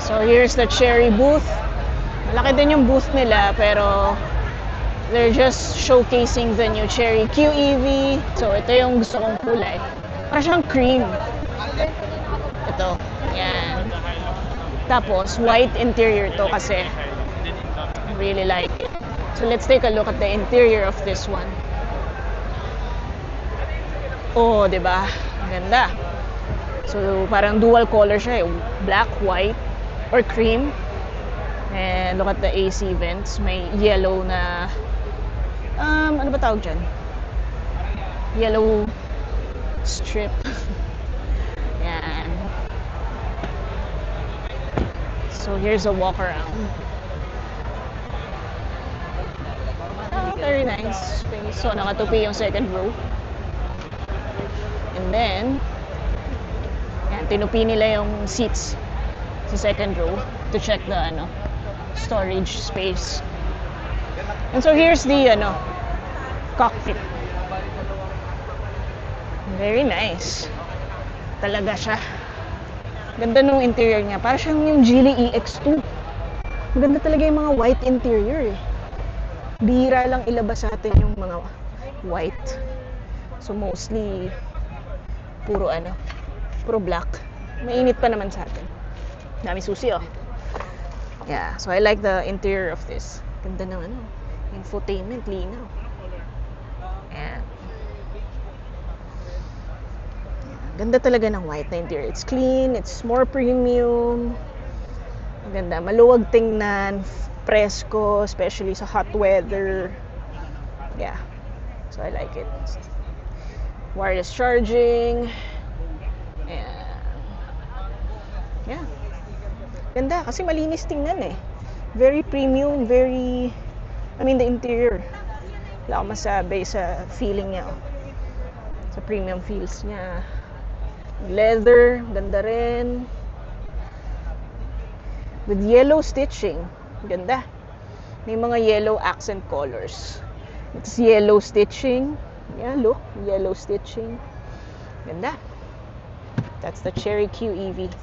So here's the Chery booth. Malaki din yung booth nila, pero they're just showcasing the new Chery QEV. So ito yung gusto kong kulay. Parang siyang cream. Ito. Yan. Tapos white interior to kasi I really like it. So let's take a look at the interior of this one. Oh, 'di ba? Ganda. So parang dual color siya eh. Black, white, or cream. And look at the AC vents. May yellow na ano ba tawag dyan? Yellow strip. Yan. So here's a walk around. Oh, very nice space. So nakatupi yung second row. And then yan, tinupi nila yung seats sa second row to check the storage space. And so here's the cockpit. Very nice. Talaga siya. Ganda nung interior niya. Para siyang yung Geely EX2. Maganda talaga yung mga white interior eh. Bihira lang ilabas sa atin yung mga white. So mostly puro black. Mainit pa naman sa atin. Dami susi oh. Yeah, so I like the interior of this. Ganda ng infotainment, linaw. Yeah. Ganda talaga ng white na interior. It's clean, it's more premium. Ganda, maluwag tingnan, presko, especially sa hot weather. Yeah, so I like it. Wireless charging. Yeah. Ganda, kasi malinis tingnan eh. Very premium, the interior. Wala akong masabi sa feeling niya. Sa premium feels niya. Leather, ganda rin. With yellow stitching. Ganda. May mga yellow accent colors. It's yellow stitching. Yeah, look. Yellow stitching. Ganda. That's the Chery QEV.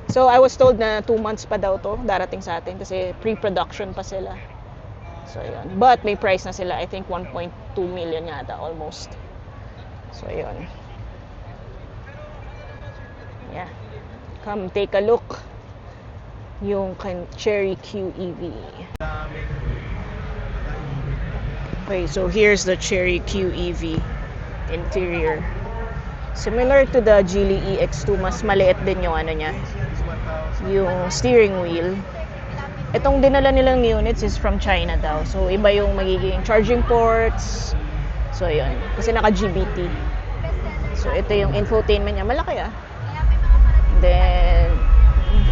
So, I was told na 2 months pa daw to darating sa atin kasi pre-production pa sila. So, yun. But, may price na sila. I think 1.2 million yata, almost. So, yun. Yeah. Come take a look. Yung Chery QEV. Okay, so here's the Chery QEV interior. Similar to the Geely EX2, mas maliit din yung niya. Yung steering wheel. Itong dinala nilang units is from China daw. So, iba yung magiging charging ports. So, yun. Kasi naka-GBT. So, ito yung infotainment niya. Malaki ah. And then,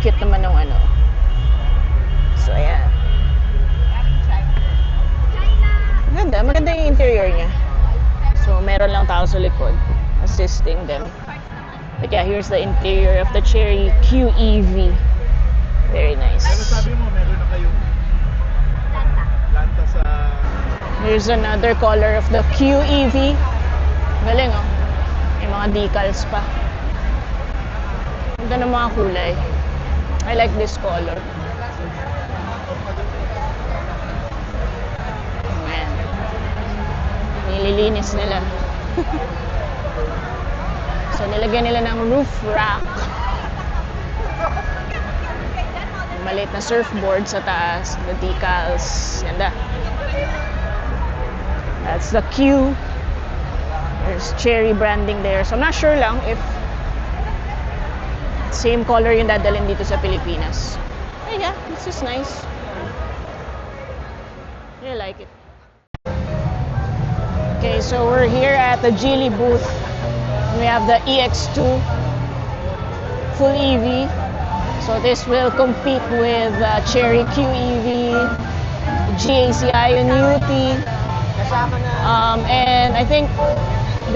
cute naman ng So, ayan. Maganda yung interior niya. So, meron lang tao sa likod assisting them. But yeah, here's the interior of the Chery QEV. Very nice. Ano sabi mo, meron na kayong Lanta sa... Here's another color of the QEV. Galing oh. May mga decals pa. Ganda ng mga kulay. I like this color. Ayan. Nililinis nila. So, nilagyan nila ng roof rack. Maliit na surfboard sa taas. The decals. Ganda. That's the Q. There's Chery branding there. So, I'm not sure lang if same color yung dadalhin dito sa Pilipinas. But yeah, this is nice. I like it. Okay, so we're here at the Geely booth. We have the EX2 full EV. So this will compete with Chery QEV, GAC Ionity. And I think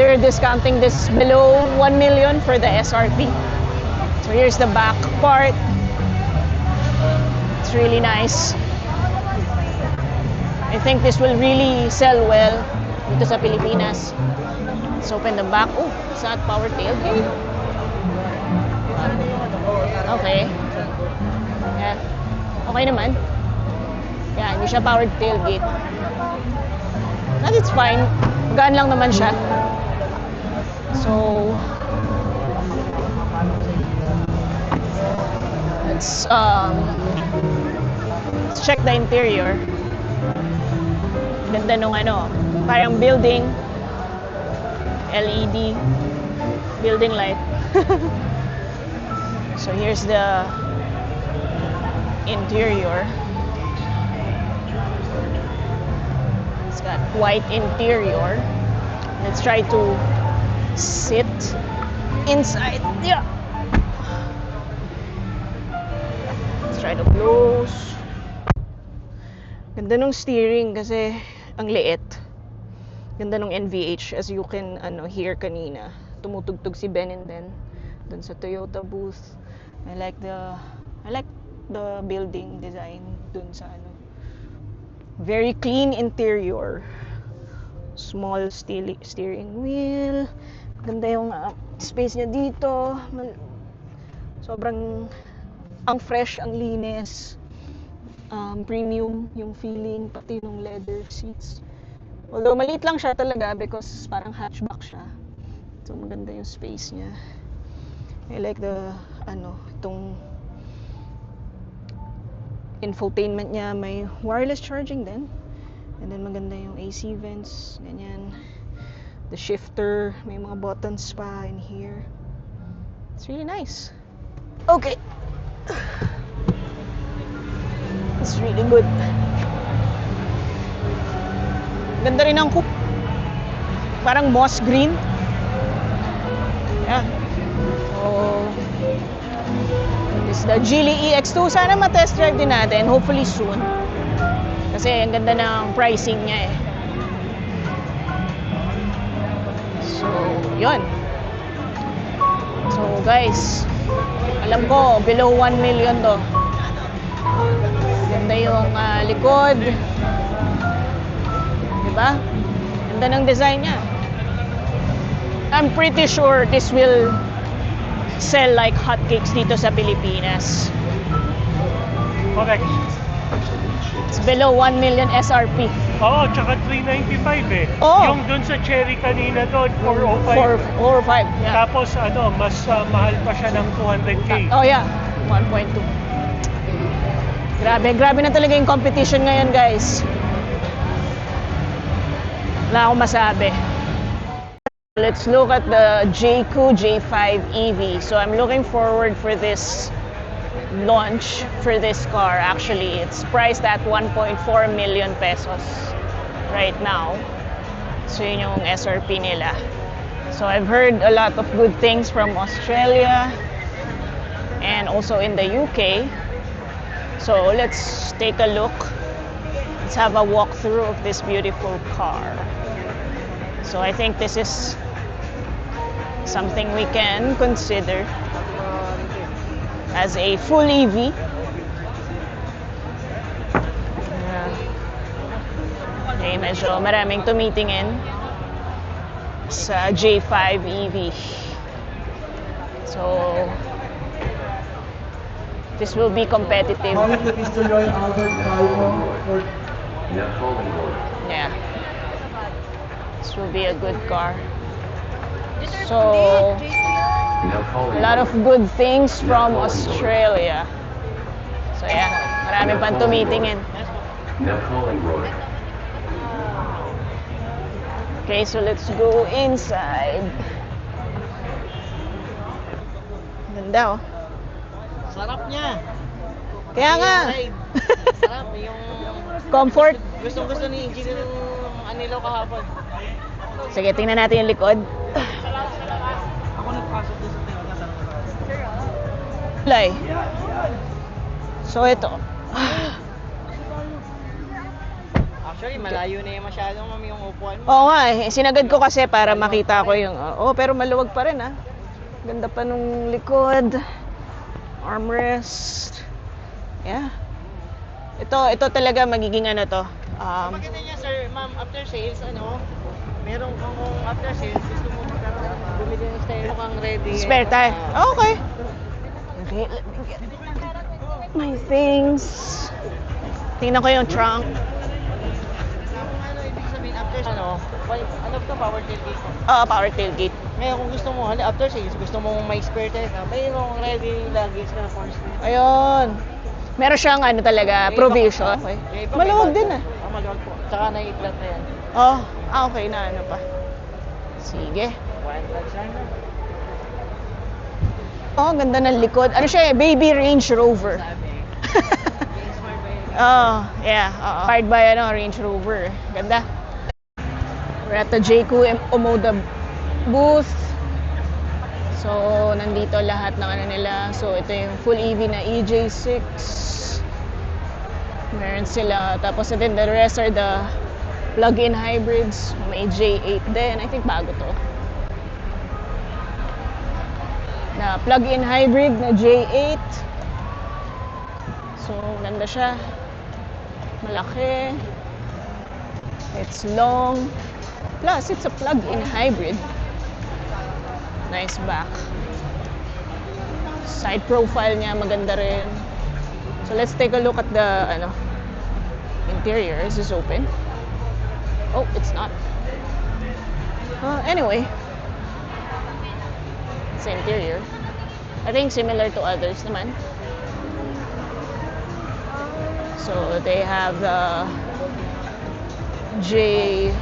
they're discounting this below 1 million for the SRP. So here's the back part. It's really nice. I think this will really sell well dito sa Pilipinas. Let's open the back. Oh, it's not power tailgate. Okay. Okay naman. Yan, hindi siya powered tailgate. But it's fine. Magaan lang naman siya. So, let's check the interior. Ganda nung parang building. LED building light. So here's the interior. It's got white interior. Let's try to sit inside. Yeah. Let's try to close. Ganda nung steering kasi ang liit. Ganda nung NVH, as you can hear kanina. Tumutugtog si Ben and then dun sa Toyota booth. I like the building design dun sa very clean interior. Small steering wheel. Ganda yung space niya dito. Sobrang ang fresh, ang linis. Premium yung feeling, pati yung leather seats. Although maliit lang siya talaga because parang hatchback siya. So maganda yung space niya. I like the itong infotainment niya, may wireless charging din. And then maganda yung AC vents, ganyan. The shifter, may mga buttons pa in here. It's really nice. Okay. It's really good. Ganda rin ang coupe. Parang moss green. Yeah. So, this is the Geely EX2. Sana ma-test drive din natin. Hopefully soon. Kasi ang ganda ng pricing niya eh. So, yun. So, guys. Alam ko, below 1 million to. Ganda yung likod. Diba? Ganda ng design niya. I'm pretty sure this will sell like hotcakes dito sa Pilipinas. Correct. It's below 1 million SRP. Oo, tsaka 395 eh. Oo. Yung dun sa Cherry kanina doon, 405. 405, yeah. Tapos mas mahal pa siya ng 200k. Oh yeah, 1.2. Grabe na talaga yung competition ngayon, guys. Wala akong masabi. Let's look at the Jayco J5 EV. So I'm looking forward for this launch for this car. Actually, it's priced at 1.4 million pesos right now. So yun yung SRP nila. So I've heard a lot of good things from Australia and also in the UK. So let's take a look. Let's have a walkthrough of this beautiful car. So I think this is something we can consider as a full EV. Okay, medyo maraming tumitingin sa J5 EV. So this will be competitive. Yeah. This will be a good car. So, a lot of good things from Australia. So yeah, marami pang tumitingin. Okay, so let's go inside. Ganda oh. Sarap niya. Kaya nga. Sarap yung Comfort. gustong-gusto ni Engineer yung Anilo kahapon. Sige, tingnan natin yung likod. Ako nagpasok din sa Toyota. Kulay. So ito. Actually, malayo na yung masyadong yung upuan mo. Oo nga eh. Sinagad ko kasi para makita ko yung... pero maluwag pa rin ah. Ganda pa nung likod. Armrest. Yeah. Ito talaga magiging to. Maganda niya, sir, ma'am, after sales, meron kang after sales, gusto mo bumili ng stereo kang ready. Spare tire. Okay. Okay, let me get... my things. Tingnan ko yung trunk. Ano ibig sabihin after ano to, power tailgate? Power tailgate. Ngayon kung gusto mo, after sales, gusto mo may spare tire ka, mayroong ready luggage na for spare. Ayun. Meron siyang ano talaga, provision. Okay. Yung iba, Maluwag may din budget. Maluwag po. Tsaka na-i-flat na yan. Oh, okay na ano pa. Sige. One touch lang na. Oh, ganda ng likod. Ano siya eh, baby Range Rover. Sabi. Inspired by Oh, yeah. Fired by Range Rover. Ganda. We're at the Jayco Omoda booth. So, nandito lahat ng ano nila. So, ito yung full EV na EJ6. Meron sila. Tapos, then the rest are the plug-in hybrids. May J8 din. I think bago to. Na plug-in hybrid na J8. So, ganda siya. Malaki. It's long. Plus, it's a plug-in hybrid. Nice back. Side profile niya, maganda rin. So, let's take a look at the, interior. Is this open? Oh, it's not. Anyway. It's the interior. I think similar to others naman. So, they have the J5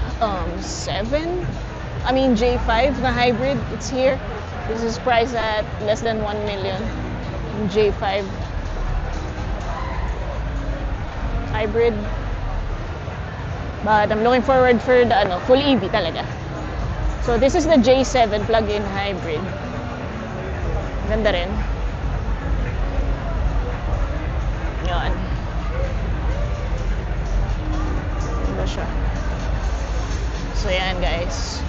na hybrid. It's here. This is priced at less than 1 million. J5 hybrid. But I'm looking forward for the full EV talaga. So this is the J7 plug-in hybrid. Ganda rin. Yan. Ganda siya. So yan guys.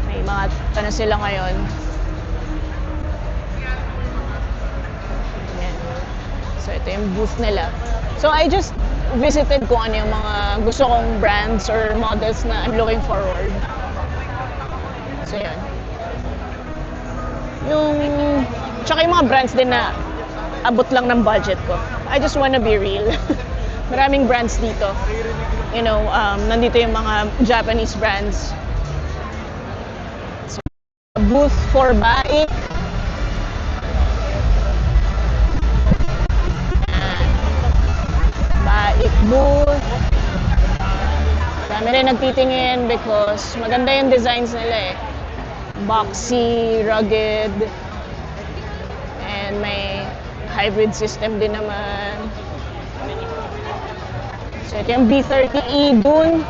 May mga sila ngayon. Yan. So ito yung booth nila. So I just visited kung ano yung mga gusto kong brands or models na I'm looking forward. So yan. Tsaka yung mga brands din na abot lang ng budget ko. I just wanna be real. Maraming brands dito. Nandito yung mga Japanese brands. So, booth for Baik. Baik booth. Dami rin nagtitingin because maganda yung designs nila eh. Boxy, rugged, and may hybrid system din naman. So ito yung B30E Dune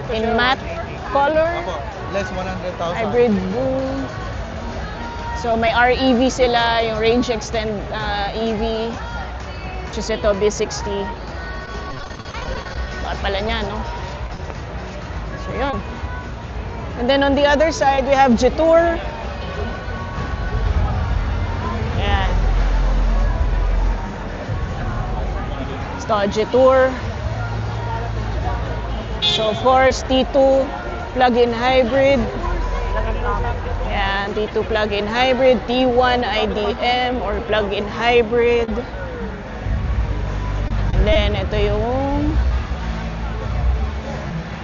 in matte color. Less 100,000. Hybrid Dune. So may REV sila, yung range extend EV. Which is ito, B60. Bakit pala niya, no? So yun. And then on the other side, we have Jetour. Ayan. Ito, Jetour. So, of course, T2 plug-in hybrid. Ayan, T2 plug-in hybrid. T1 IDM or plug-in hybrid. And then, ito yung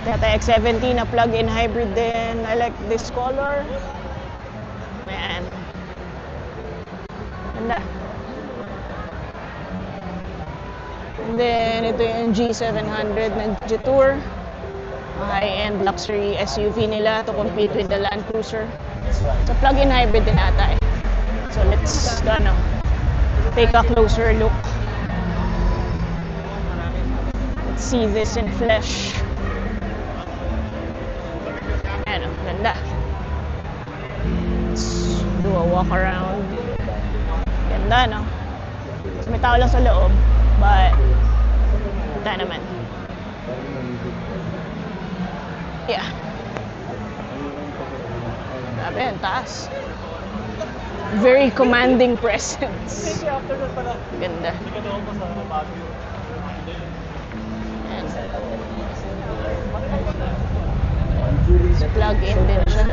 Toyota X70 na plug-in hybrid din. I like this color. Ayan. Ganda. And then, ito yung G700 na Jetour. High-end luxury SUV nila to compete with the Land Cruiser. So, plug-in hybrid din ata eh. So, let's take a closer look. Let's see this in flesh. Ganda. Let's do a walk around. Ganda, no? So, may tao lang sa loob, but ganda naman. Yeah. Grabe, ang taas. Very commanding presence. Ganda. Ayan. So, plug-in din siya.